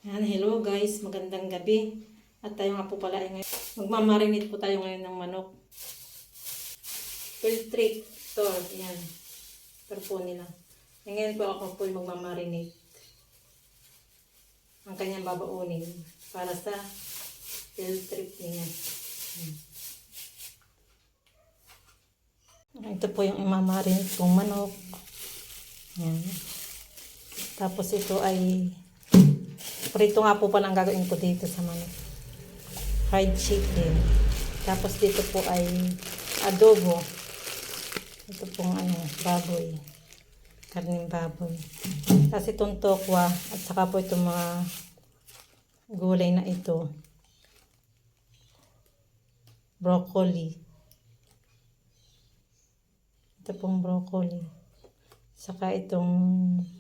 Yan, hello guys, magandang gabi. At tayo nga po pala ay ngayon, magmamarinate po tayo ngayon ng manok. Filtric, ito, yan. Pero po nila. Ngayon po ako po magmamarinate. Ang kanyang babaunin para sa filtric niya. Ito po yung imamarinate kong manok. Yan. Tapos ito ay prito nga po pala ang gagawin ko dito sa manok. Fried chicken. Tapos dito po ay adobo. Ito pong baboy. Karning baboy. Tapos itong tokwa at saka po itong mga gulay na ito. Broccoli. Ito pong broccoli. Saka itong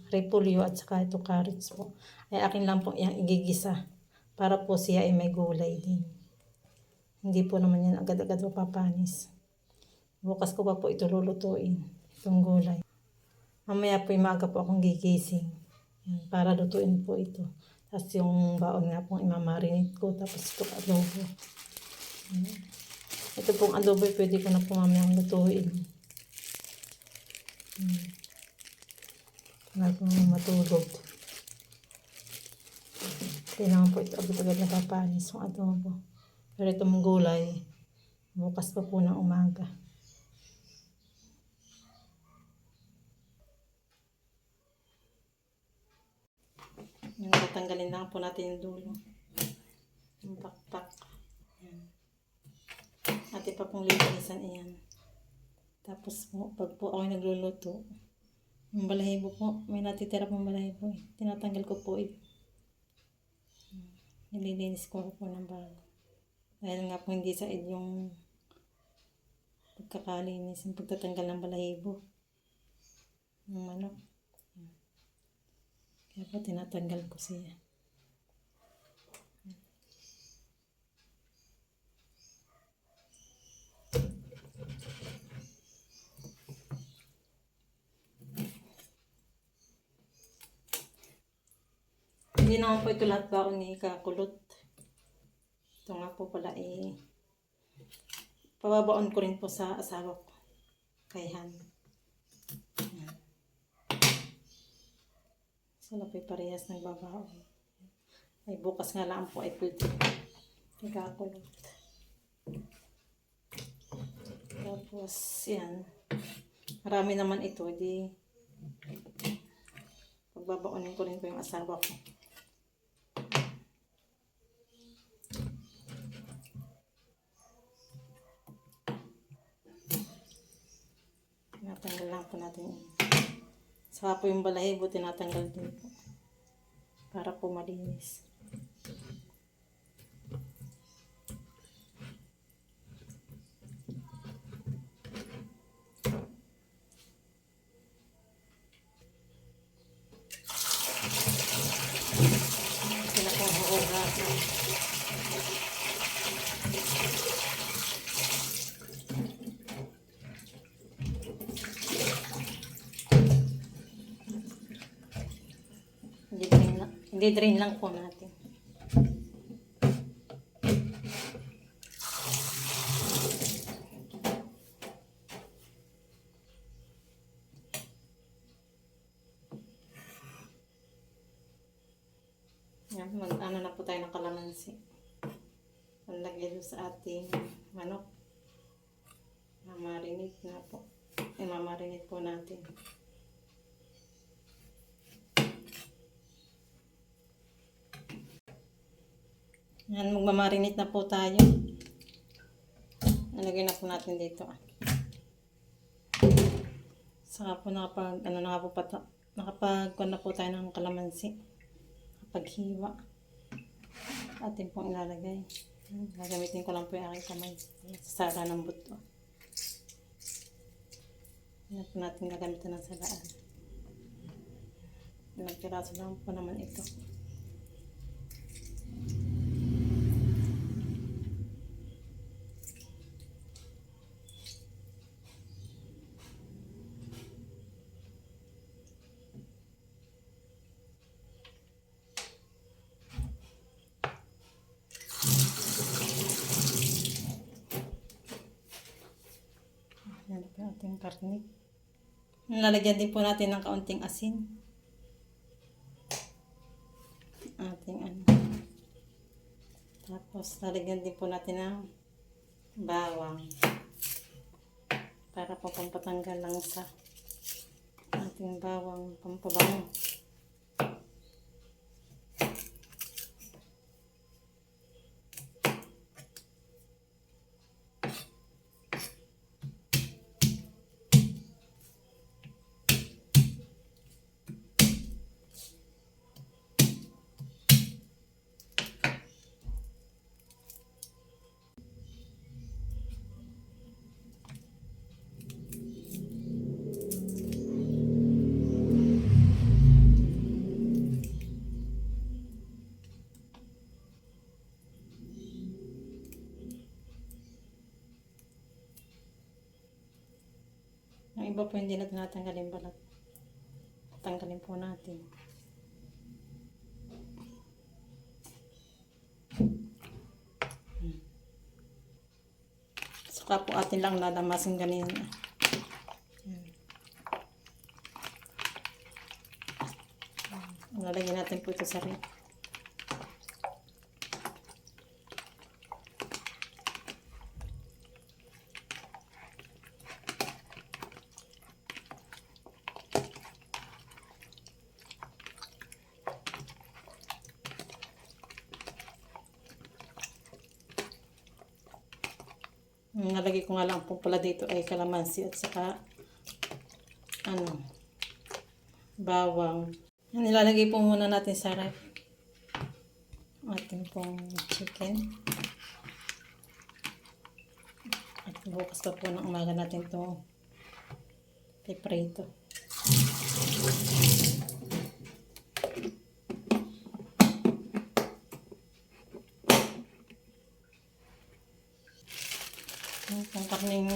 repolyo at saka itong carrots po. Ay akin lang po yung igigisa. Para po siya ay may gulay din. Hindi po naman yan agad-agad mapapanis. Bukas ko pa po ito lulutuin. Itong gulay. Mamaya po yung maaga po akong gigising. Yan, para lutuin po ito. Tapos yung baon nga pong imamarinate ko. Tapos itong adobo. Yan. Ito pong adobo pwede ko na po mamaya lutuin. Bago matulog. Hindi naman po ito agad-agad napapanis yung adobo. Pero itong gulay, bukas pa po ng umaga. Yung tatanggalin lang po natin yung dulo. Yung pakpak. Yan. Ate pa pong lilinisan iyan. Tapos po, pag po ako nagluluto, yung balahibo po, may natitira pong balahibo eh. Tinatanggal ko po eh. Nililinis ko po ng bago. Dahil nga po hindi said yung pagkakalinis, yung pagtatanggal ng balahibo ng manok. Kaya po tinatanggal ko siya. Hindi naman po ito lahat baon ni kakulot. Ito nga po pala pababaon ko rin po sa asawa ko. Kay Han. Sila po parehas nagbabaon. Ay bukas nga lang po ay pwede. Kay kakulot. Tapos yan. Marami naman ito. Di pagbabaonin ko rin po yung asawa ko. Tinatanggal lang po natin yun. Saka po yung balahibo tinatanggal din po. Para po malinis. Sila po huhugasan. Hindi-drain lang po natin. Yan, mag-ano na po tayo ng kalamansi. Panlagay doon sa ating manok. Mamarinate na po. Mamarinate po natin. Yan, magmamarinate na po tayo. Nalagay na po natin dito. Saka po nakapag na po tayo ng kalamansi. Nakapaghiwa. Atin pong ilalagay. Gagamitin ko lang po yung aking kamay. Sasala ng buto. Yan po natin gagamitin ng salaan. Nagpiraso lang po naman ito. ating karne. Lalagyan din po natin ng kaunting asin. Ating ano. Tapos lalagyan din po natin ng bawang. Para po pampatanggal lang sa ating bawang, pampabango. Ang iba po hindi natin natanggalin balat. Tanggalin po natin. Saka po atin lang lalamasin ganyan. Lalagyan natin po ito sa rep. Nalagay ko nga lang po pala dito ay kalamansi at saka bawang. Nilalagay po muna natin sa ref ating pong chicken. At bukas pa po ng umaga natin ito piprito. Kung karning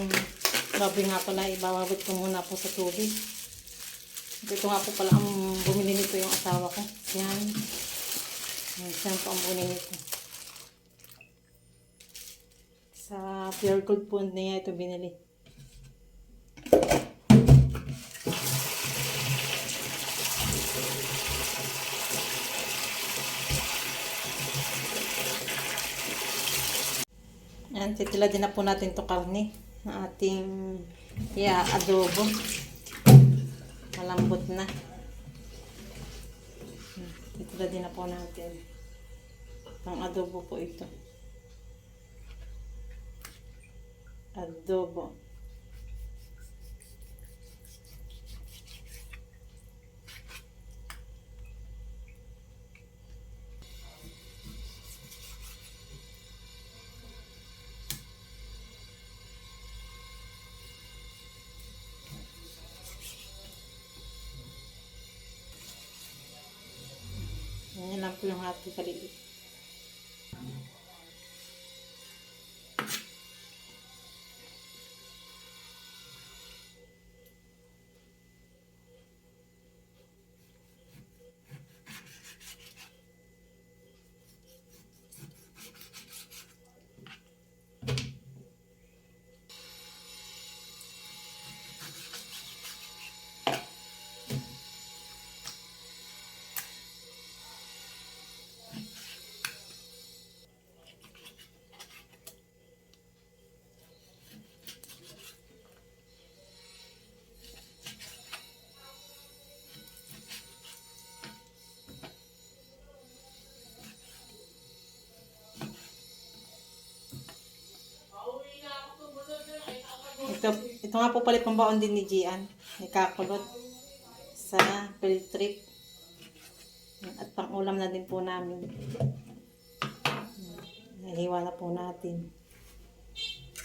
baboy nga pala, ibababot ko muna po sa tubig. Ito nga po pala ang bumili nito yung asawa ko. Yan. Yan po ang bumili nito. Sa Pure Gold po niya ito binili. Yan, titila din na po natin to karne na ating adobo. Malambot na. Titila din na po natin. Pang adobo po ito. Adobo. Yan lang po yung ating kaliit. Ito nga po pala pambaon din ni Gian. Nikakulot sa field trip. At pang-ulam na din po namin. Nahiwa na po natin.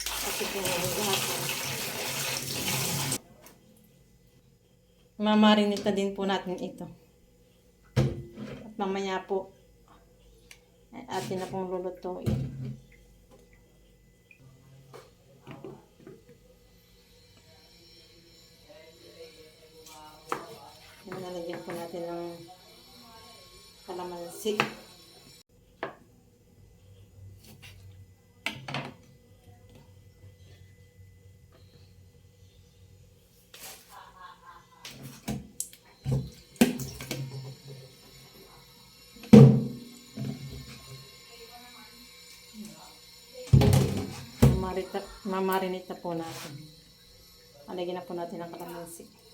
At ito mamarinate na din po natin ito. At mamaya po atin na pong lulutuin. Nalagyan po natin ng kalamansi. mamarinate na po natin. Alagyan na po natin ang kalamansi.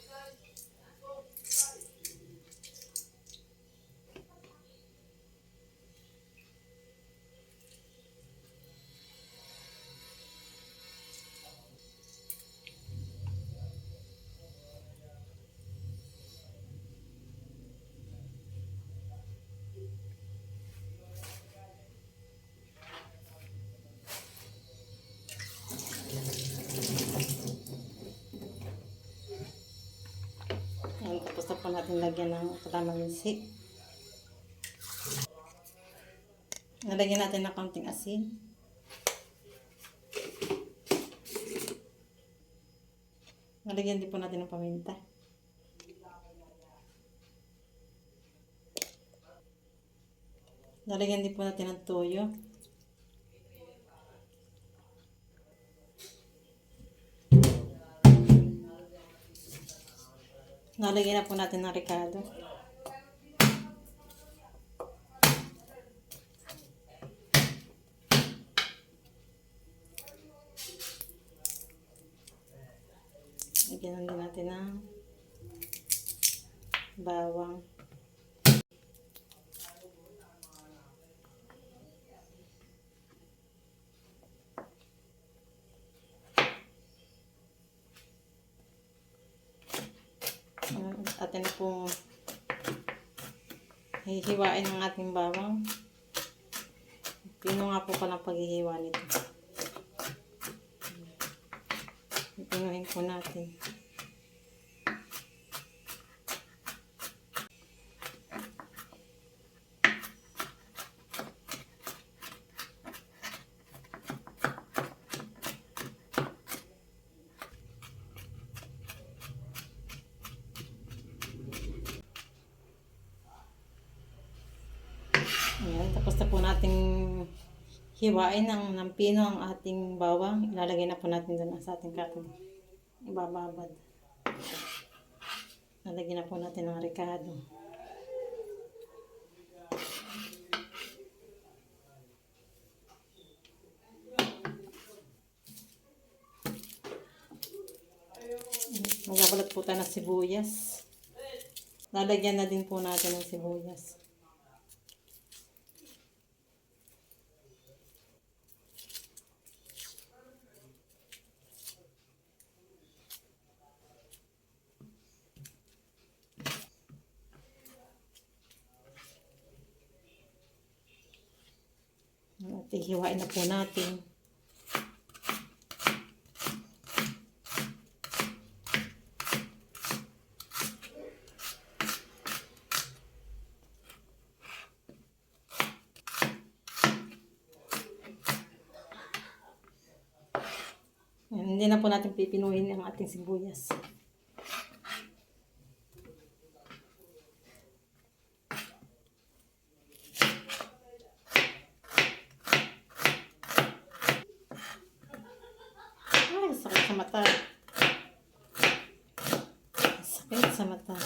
Ayan, tapos na po natin lagyan ng kalamansi. Nalagyan natin ng kaunting asin. Nalagyan din po natin ng paminta. Nalagyan din po natin ng toyo. Nalagyan na po natin ng ricado. Lagyan din natin ng bawang. Atin na pong hihiwain ang ating bawang. Pino nga po palang paghihiwa nito. Pinuhin po natin. Ayan, tapos na po nating hiwain ng pino ang ating bawang. Ilalagay na po natin doon sa ating karne. Ibababad. Lalagyan na po natin ng ricado. Magbabalot po tayo ng sibuyas. Lalagyan na din po natin ng sibuyas. At ihiwain na po natin. Hindi na po natin pipinuhin ang ating sibuyas. Ay, sakit sa mata. Sakit sa mata.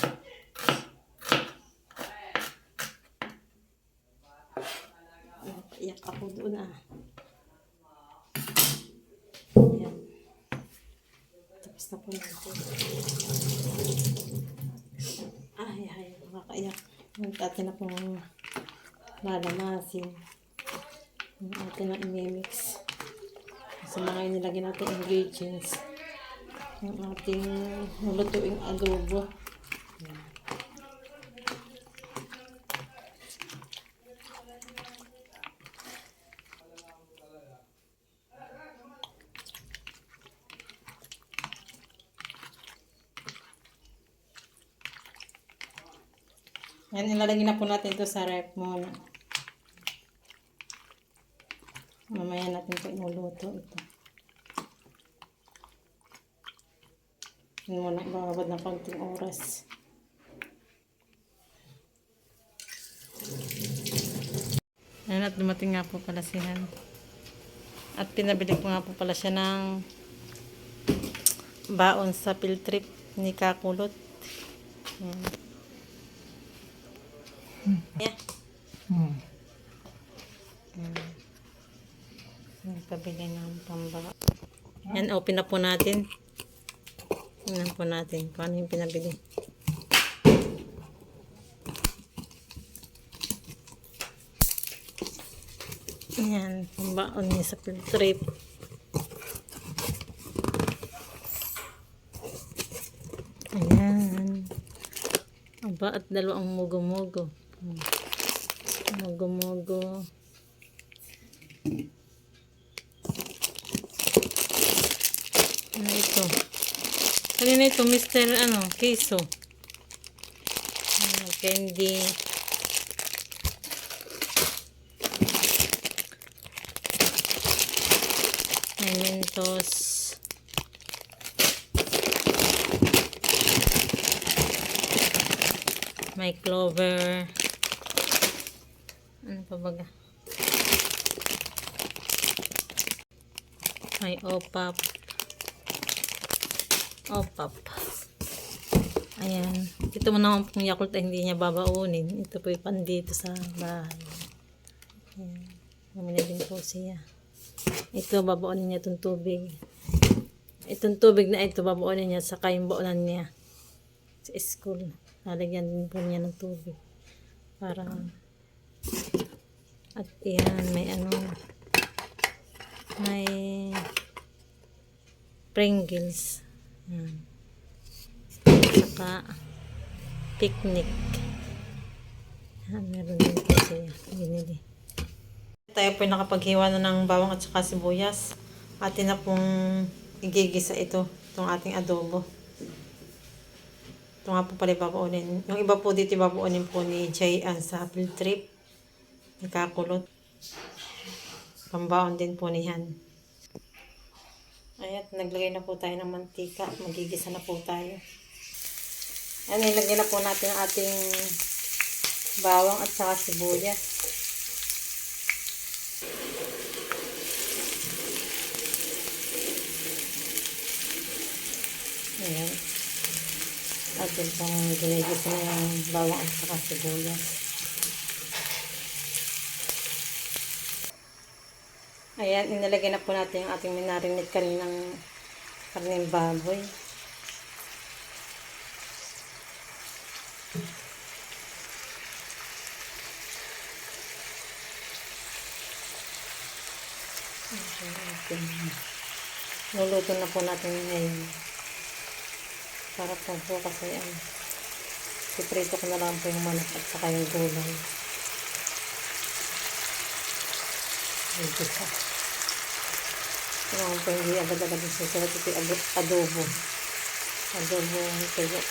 Iyak ako doon ah. Ayan. Tapos na po natin. Ay, makakaiyak. Atin na pong lalamasin. Atin na imimix. Sa mga inilagay natin ingredients. Yung ating lulutuing adobo. Yan, ilalagay na po natin ito sa ref muna. Mamaya natin po inuluto ito. Yan muna, ibababad ng konting oras. Yan, at dumating nga po pala si Han. At pinabili ko nga po pala siya ng baon sa field trip ni Kakulot. Yan. Yeah. Nagpabili ng pambaka. Yan, open na po natin. Tingnan po natin kung ano yung pinabili. Ayan, pambaon niya sa field trip. Ayan. Aba, at dalawang mugo-mugo. Mugo-mugo. Ano ito? Kanina ito, Mr. Queso. Candy. May Mentos. May Clover. Ano pa baga? May Opap. Opap. Ayan. Ito mo naman pong Yakult ay hindi niya babaunin. Ito po yung pandito sa bahay. Ayan. Mamili din po siya. Ito, babaunin niya itong tubig. Itong tubig na ito, babaunin niya saka yung baunan niya sa school. Lalagyan din po niya ng tubig. Para at yan, may may Pringles. Yan. Saka picnic. Yan, meron din po siya. Binili. Tayo po nakapaghiwa na ng bawang at saka sibuyas. Atin na pong igigisa ito. Itong ating adobo. Ito nga po pala babaunin. Yung iba po dito babaunin po ni Jayan sa field trip. Nakakulot. Pambaon din po niyan. Ayan, naglagay na po tayo ng mantika. Magigisa na po tayo. Ayan, nilagay na po natin ang ating bawang at saka sibuyas. Ayan. Atin pong ginigisa na yung bawang at saka sibuyas. Ayan, inilagay na po natin yung ating minarinate kaninang karneng baboy. Luluto na po natin ngayon. Para po kasi siprito ko na lang po yung manok at saka yung gulay. Igisa. Kailangan po hindi agad-agad susunod ito yung adobo. Adobo tuyo.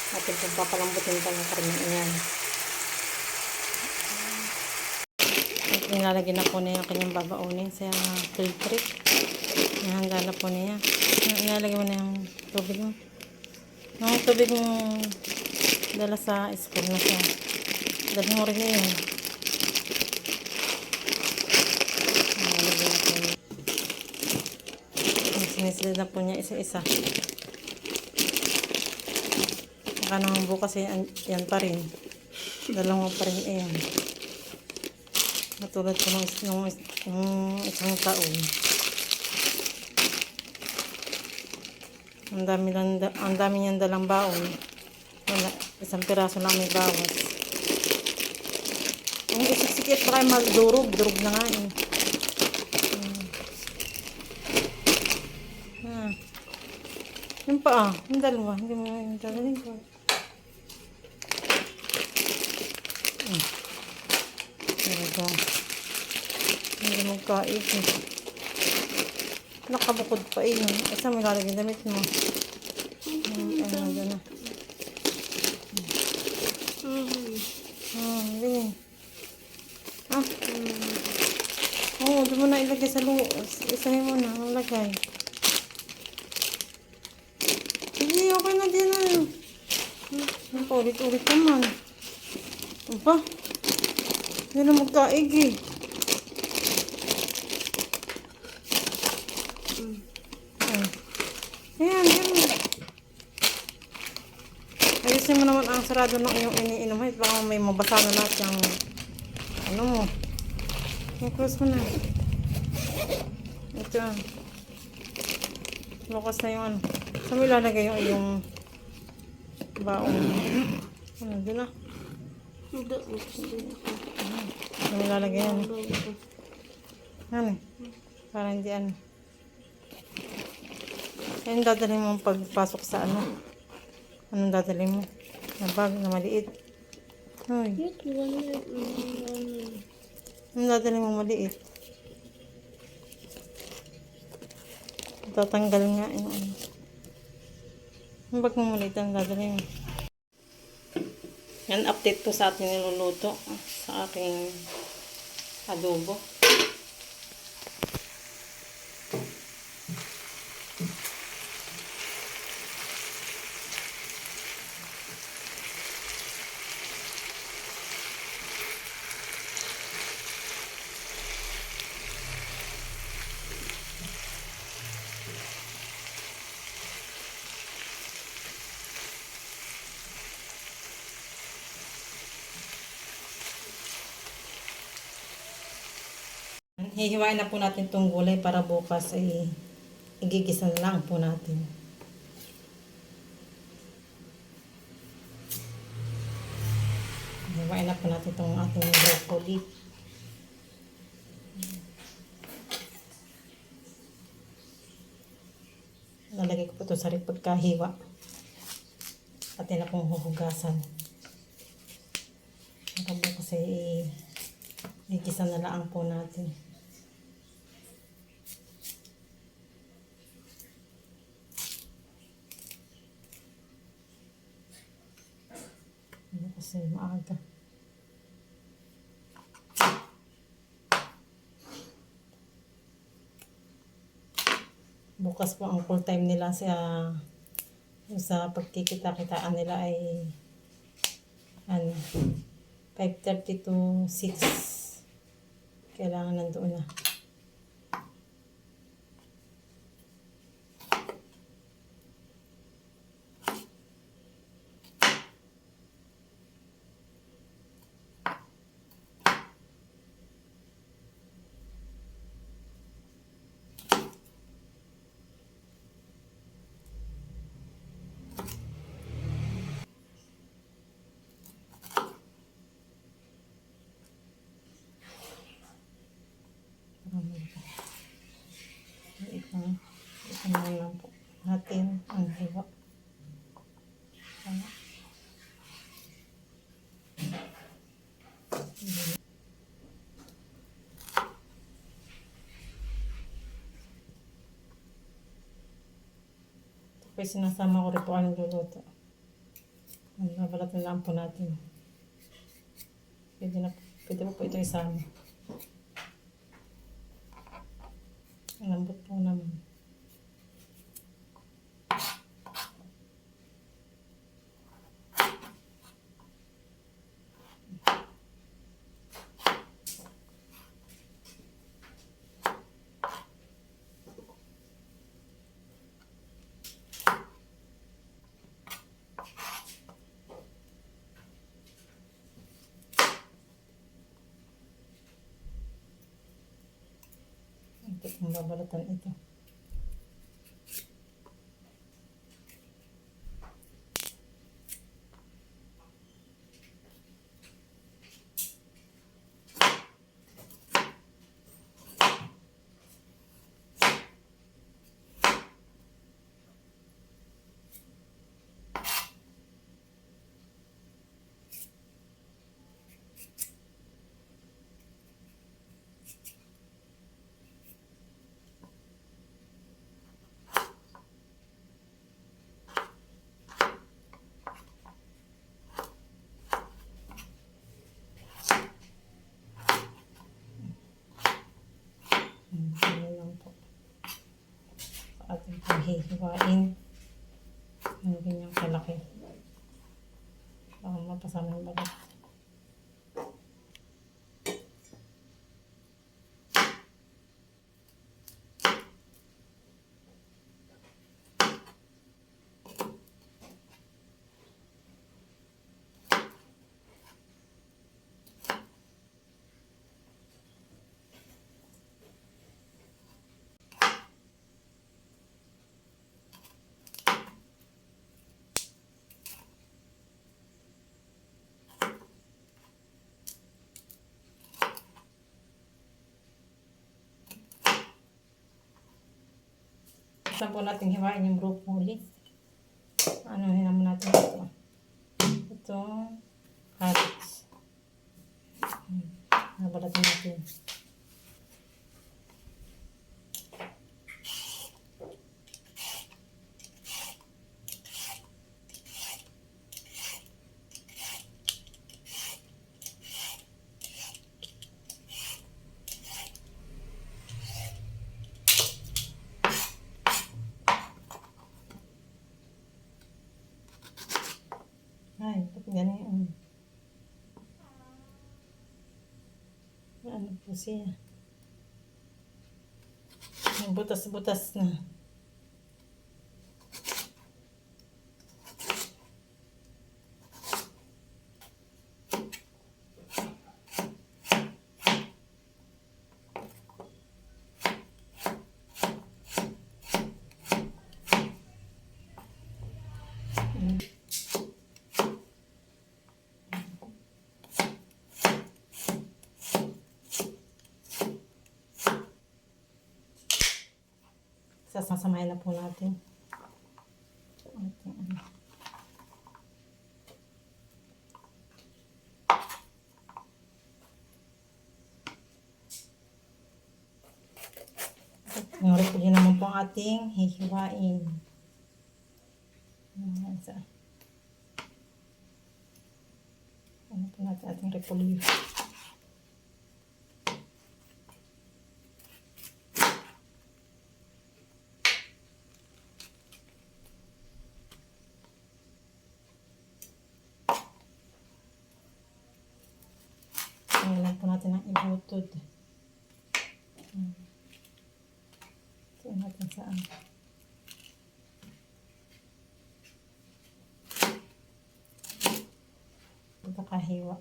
Atin pong papalambutin pa ng karne yan. Nilalagyan na po niya yung kanyang babaunin sa field trip. Nahanda na po niya. Nilalagyan mo na yung tubig mo. Yung tubig mo dala sa school na siya. Dali mo rin na yun. Nilalagyan na po niya. Sinisilid na po niya isa-isa. Baka naman bukas yan pa rin. Dalawang pa rin yan. Matulad ko ng isang taon. Ang dami niyang dalang baon. Wala, isang piraso lang may bawas. Kung isiksikit pa kayo magdurog na nga eh. Yung pa yung dalawa. Hindi mo yung dalawa ko. Hindi mo kain. Nakabukod pa eh. Isa mo lalagyan damit mo. Ano na. Ganyan. Oo, di mo na ilagay sa loob. Isahin mo na. Ilagay. Sige, okay na din na. Ulit-ulit naman. Aba. Hindi na magkaig eh. Ayan, yan. Ayusin mo naman ang sarado ng iyong iniinom. Ay, baka may mabasa na lahat yung ano mo. I-close mo na. Ito. Lukas na yung ano. Saan mo ilalagay yung iyong baon? Ano, doon na. Saan mo ilalagay yan? Ano? Para hindi ano. Yan dadalhin mo pagpasok sa ano. Anong dadalhin mo? Na bag na maliit. Hoy. Anong dadalhin mo maliit? Tatanggal nga yung ano. Ang bag mo maliit ang dadalhin mo. Yan, update ko sa ating niluluto. Sa aking adobo. Hihiwain na po natin itong gulay para bukas ay igigisa na lang po natin. Hihiwain na po natin itong ating broccoli. Nalagay ko po ito sa rip pagkahiwa. Pati na pong huhugasan. Para bukas ay igigisa na lang po natin. Kasi maaga. Bukas po ang full time nila sa pagkikita-kitaan nila ay ano, 5:30 to 6. Kailangan nandoon na. Ito na lang po natin ang hiwa. Tapos sinasama ko rin po ang luluto. Nabalat na lang po natin. Pwede po ito isama. Ang lambot po naman. Ito kung babalatan ito. Ano lang po. Sa ating paghihiwain. Ang ganyang kalaki. Baka mapasama yung balat. Tapos na po natin hiwain yung broccoli. Ano naman natin ito? Itong carrots. Nabalatin natin. Ay, pati ganyan. Ano po siya? May butas-butas na. Sasamahin na po natin. Yung repolyo naman po ang ating hihiwain. Ano po natin ating repolyo. Ngayon po natin ang ibutod. Tingnan natin saan. Pagkakahiwa.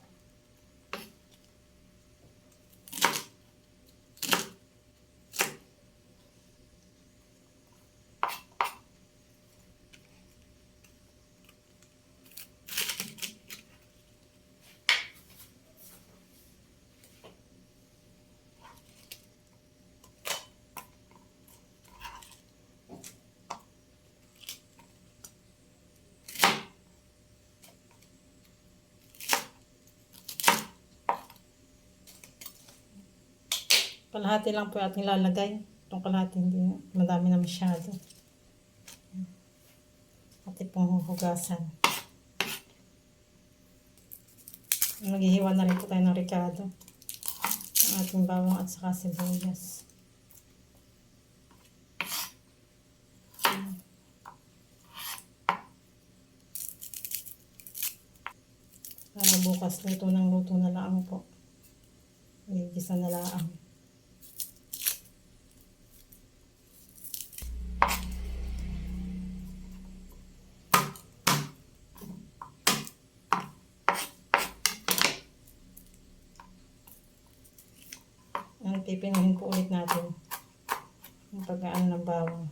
Kalahati lang po ating lalagay. Itong kalahati hindi madami na masyado. At pong huhugasan. Maghihiwa na rin po tayo ng ricado. Ang ating bawang at saka sibuyas. Para bukas luto na lang po. Igisa na lang. Pipinuhin po ulit natin yung pag-aano ng bawang.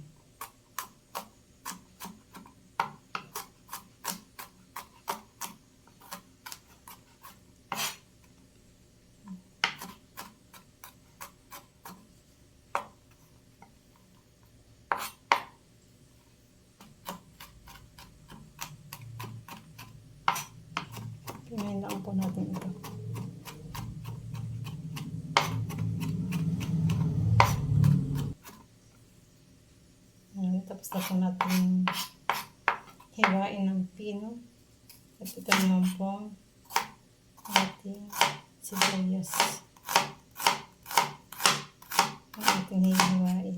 Pinuhin lang po natin ito. Tapos na po natin hiwain ng pino. At ito naman po ating sibuyas. Ang ating hiwain.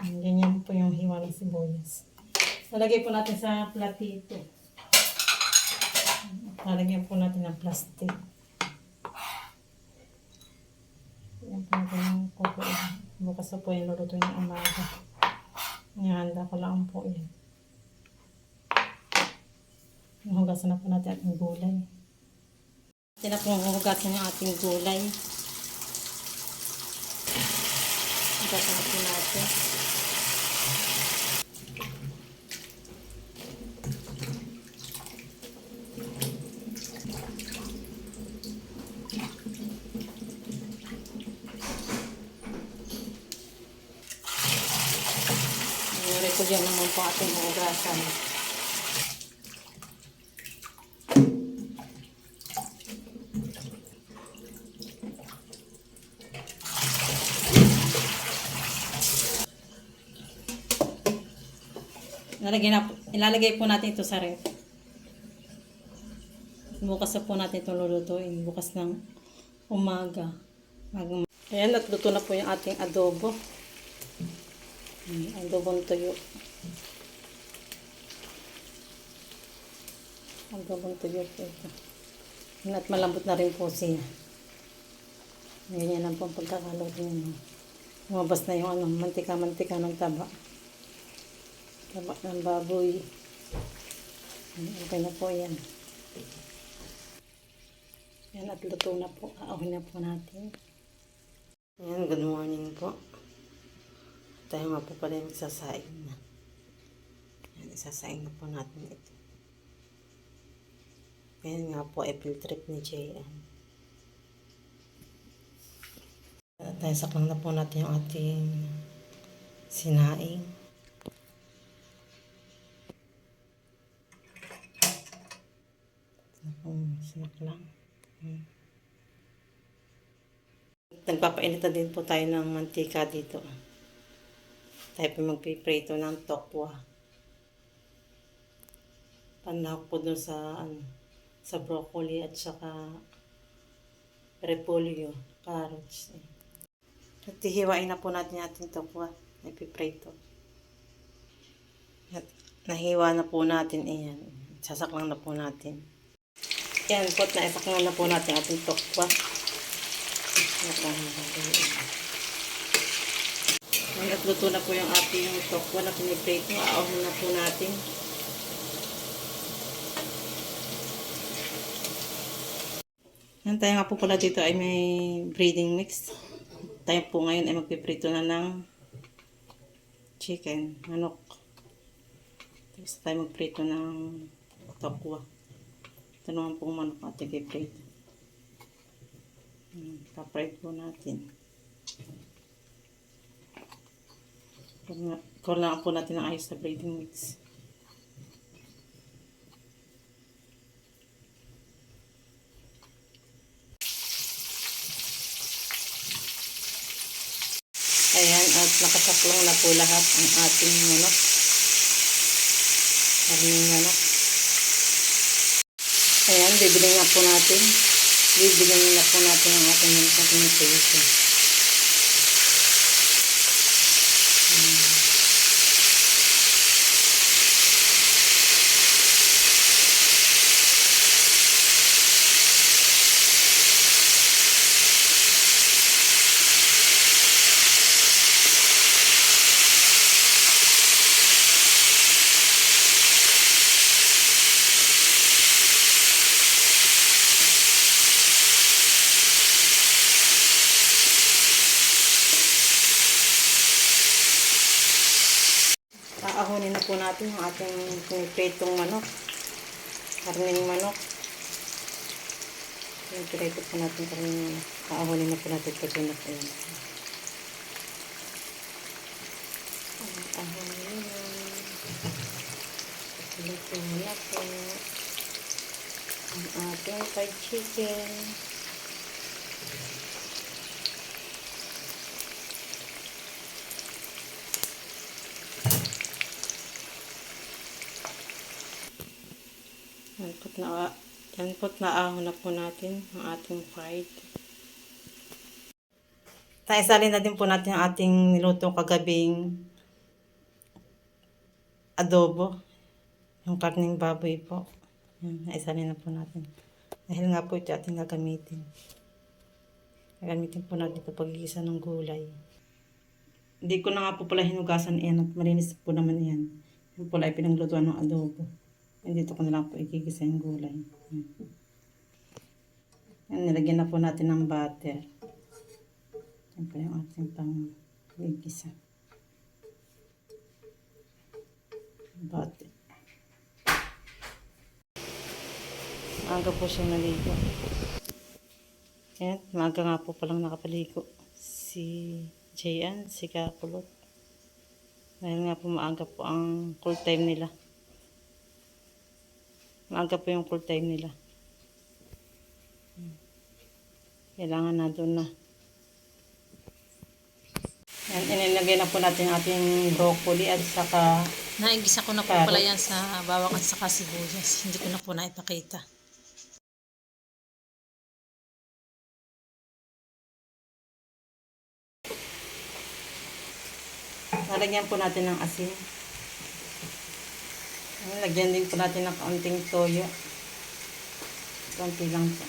Ganyan po yung hiwa ng sibuyas. Lalagay po natin sa platito. Lalagyan po natin ng plastic. Yan po natin yung kuko. Bukas na po yung lulutuin ng umaga. Ihanda ko lang po yan. Hugasan na po natin ating gulay. Ito na po hugasan yung ating gulay. Hugasan na po natin. Yan naman po ating hugasan. Ilalagay po natin ito sa ref. Bukas na po natin ito lulutuin. Bukas ng umaga. Ayan, at luto na po yung ating adobo. Adobong tuyo. Adobong tuyo po ito. At malambot na rin po siya. Ganyan lang po ang pagkakaluto niya. Lumabas na yung mantika-mantika ng taba. Taba ng baboy. Okay na po yan. Yan, at luto na po. Aahin na po natin. Yan, good morning po. Tayo nga po pala yung magsasaing na. Yan, isasaing na po natin ito. Yan nga po, April trip ni JM. Tayo saklang na po natin yung ating sinaing. Sinaklang. Nagpapainit na din po tayo ng mantika dito. Tayo po magpiprito ng tokwa. Panahok po dun sa broccoli at saka repolyo, carrots. At hihiwain na po natin yung ating tokwa. Ipiprito. At nahiwa na po natin. Ayan. Sasaklang na po natin. Yan po, naisaklang na po natin ating tokwa. At luto na po yung ating tokwa na piniprito. Aahon na po natin. Yan, tayo nga po pala dito ay may breading mix. Tayo po ngayon ay magpiprito na ng chicken, manok. Tapos tayo magprito ng tokwa. Ito naman pong manok natin piprito. Pa-fry po natin. Kulang po natin ng ayos sa breading mix. Ayan, at nakasaklong na po lahat ang ating manok. Karning manok. Ayan, bibigyan na po natin. Bibigyan na po natin ang ating manok na pinipilito. Aahonin na po natin ang ating pinipritong manok. Karning manok. Pinipirito po natin karning manok. Aahonin na po natin ito sa manok. Ayan. Aahonin na. Luto na po ang ating fried chicken. Yan po't naahon na po natin ang ating fried. Isalin na din po natin ang ating niluto kagabing adobo. Yung karning baboy po. Yan, isalin na po natin. Dahil nga po ito ating gagamitin. Gagamitin po natin ito pag-igisa ng gulay. Hindi ko na nga po pala hinugasan yan at malinis po naman yan. Yung pala ay pinaglutuan ng adobo. Dito ko na lang po igigisa yung gulay. Yan, nilagyan na po natin ng butter. Yan po yung ating pang-igisa. Butter. Maaga po siyang naligo. Yan, maaga nga po palang nakapaligo. Si Jayan, si Kakulot. Dahil nga po maaga po ang cool time nila. Maaga po yung cool time nila. Kailangan na doon na. Yan, inilagay na po natin ating broccoli at saka Naigisa ko na po pala yan sa bawang at saka sibuyas. Hindi ko na po naipakita. Lalagyan po natin ng asin. Lagyan din po natin ng kaunting toyo. Kaunti lang po.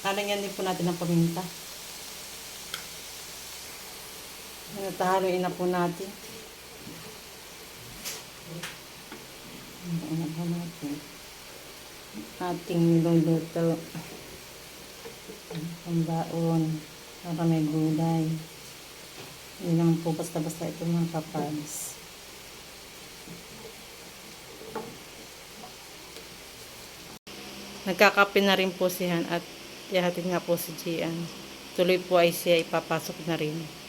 Lalagyan din po natin ng paminta. Haluin na po natin. Haluin na po natin. Ating niluluto. Pambaon. Para may gulay. Hindi lang po basta-basta ito mga kapanis. Nagkakape na rin po siya at ihatid nga po si Gian. Tuloy po ay siya ipapasok na rin.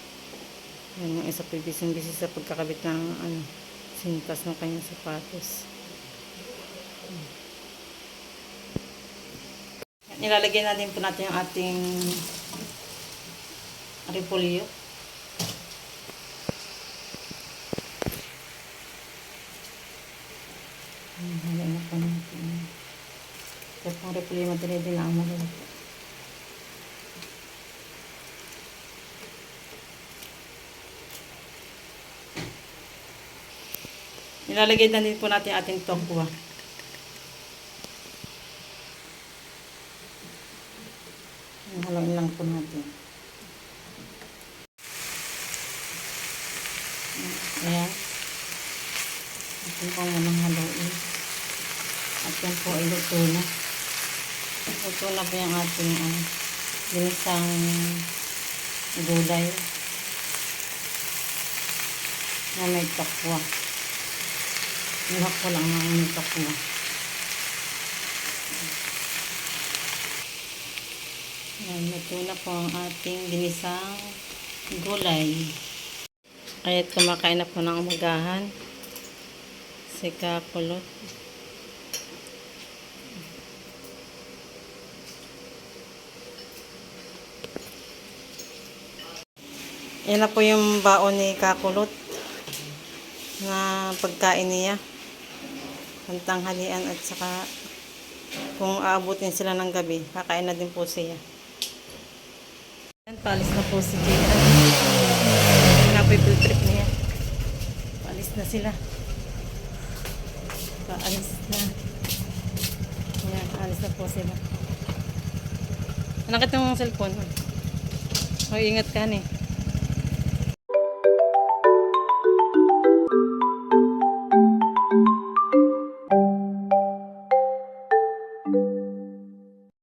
Yan yung isa po busy sa pagkakabit ng sintas ng kanyang sapatos. Ilalagay natin po natin yung ating repolyo. Halagyan na po natin. Ito pong repolyo madali din ang maluluto. Ilalagay na din po natin ating tokwa. Haluin lang po natin. Ayan. Atin po munang haluin. At yan po ay luto na. Luto na po yung ating ginisang gulay na may tokwa. Nilak ko lang na may tokwa. Ayan, luto na po ang ating ginisang gulay. Kaya't kumakain na po ng umagahan. Si Kakulot. Yan na po yung baon ni Kakulot na pagkain niya. Pantanghalian at saka kung aabutin sila ng gabi, kakain na din po siya. Yan, palis na po si Gian. Yan nga po yung field trip niya. Palis na sila. Paalis na. Yan, alis na po sila. Anakit yung cellphone. O, ingat ka ni.